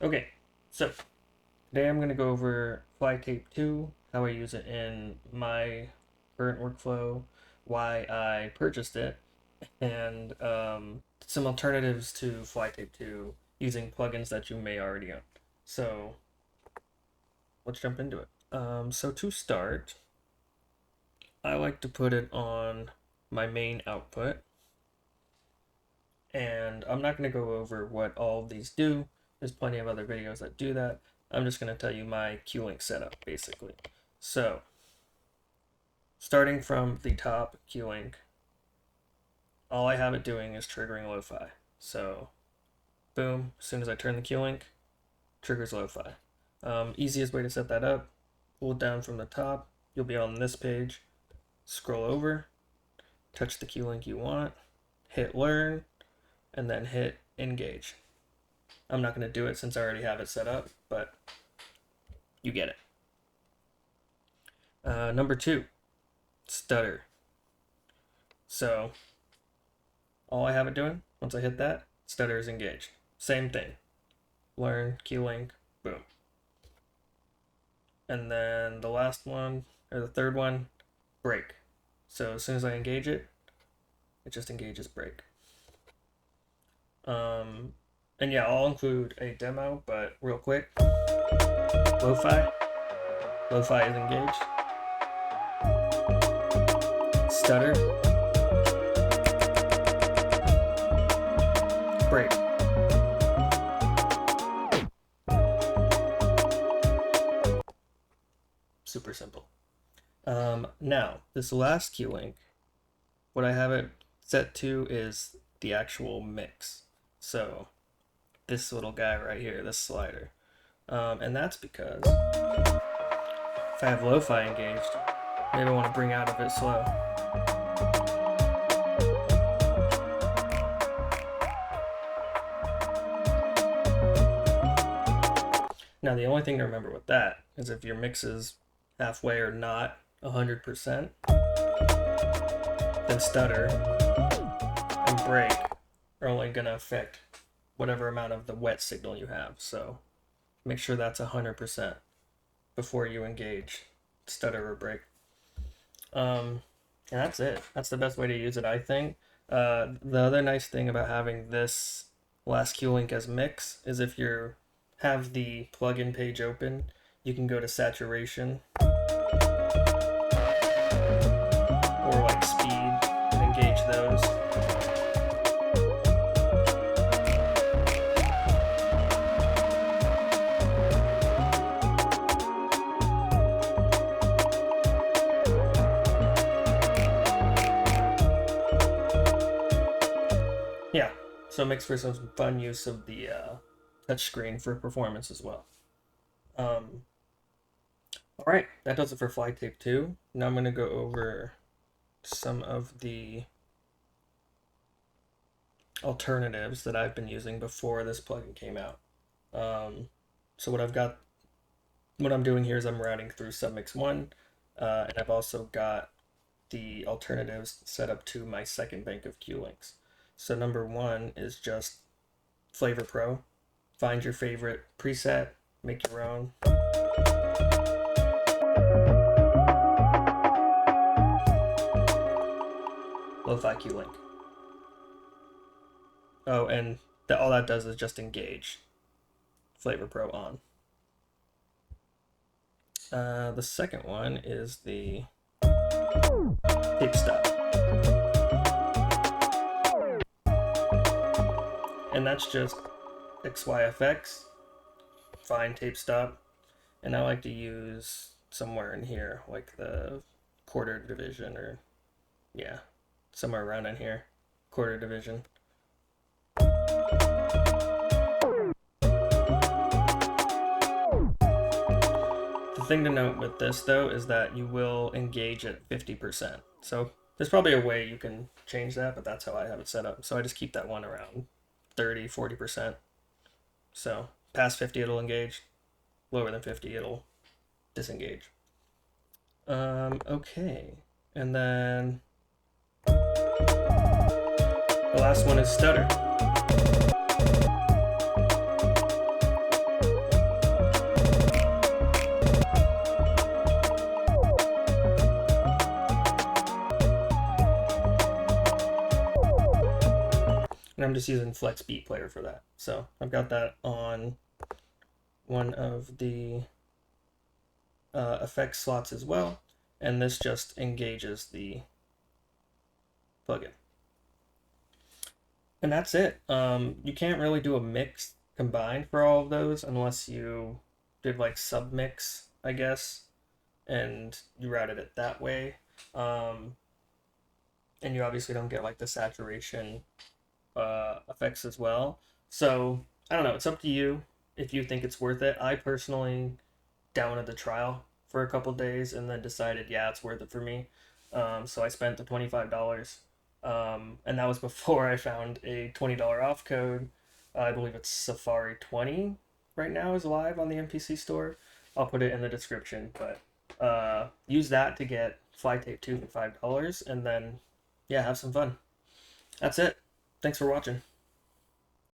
Okay, so today I'm going to go over Fly Tape 2, how I use it in my current workflow, why I purchased it, and some alternatives to Fly Tape 2 using plugins that you may already own. So let's jump into it. So to start, I like to put it on my main output, and I'm not going to go over what all of these do. There's plenty of other videos that do that. I'm just going to tell you my Q-Link setup, basically. So, starting from the top Q-Link, all I have it doing is triggering lo-fi. So, boom, as soon as I turn the Q-Link, triggers lo-fi. Easiest way to set that up, pull it down from the top, you'll be on this page, scroll over, touch the Q-Link you want, hit learn, and then hit engage. I'm not going to do it since I already have it set up, but you get it. Number 2, stutter. So all I have it doing, once I hit that, stutter is engaged. Same thing. Learn, Q-Link, boom. And then the last one, or the third one, break. So as soon as I engage it, it just engages break. And yeah, I'll include a demo, but real quick, lo-fi is engaged, stutter, break. Super simple. Now, this last Q-Link, what I have it set to is the actual mix. So this little guy right here, this slider. And that's because if I have lo-fi engaged, maybe I want to bring out a bit slow. Now the only thing to remember with that is if your mix is halfway or not 100%, then stutter and break are only going to affect whatever amount of the wet signal you have. So make sure that's 100% before you engage stutter or break. And that's it. That's the best way to use it, I think. The other nice thing about having this last Q-Link as mix is if you have the plugin page open, you can go to saturation or like speed and engage those. Yeah, so it makes for some fun use of the touchscreen for performance as well. Alright, that does it for Fly Tape 2. Now I'm going to go over some of the alternatives that I've been using before this plugin came out. So what I'm doing here is I'm routing through Submix 1, and I've also got the alternatives set up to my second bank of Q-Links. So number 1 is just Flavor Pro. Find your favorite preset, make your own. Lo-fi Q-Link. Oh, and all that does is just engage Flavor Pro on. The second one is the tape stop. And that's just XYFX, find tape stop, and I like to use somewhere in here, like the quarter division, or yeah, somewhere around in here, quarter division. The thing to note with this though is that you will engage at 50%. So there's probably a way you can change that, but that's how I have it set up. So I just keep that one around 30-40%. So past 50 it'll engage, lower than 50 it'll disengage. Okay, and then the last one is stutter. and I'm just using Flex Beat Player for that. So I've got that on one of the effects slots as well, and this just engages the plugin. And that's it. You can't really do a mix combined for all of those unless you did like submix, I guess, and you routed it that way. And you obviously don't get like the saturation effects as well. So I don't know. It's up to you if you think it's worth it. I personally downloaded the trial for a couple days and then decided, yeah, it's worth it for me. So I spent the $25, and that was before I found a $20 off code. I believe it's Safari 20 right now is live on the MPC store. I'll put it in the description, but use that to get Fly Tape 2 for $5, and then yeah, have some fun. That's it. Thanks for watching.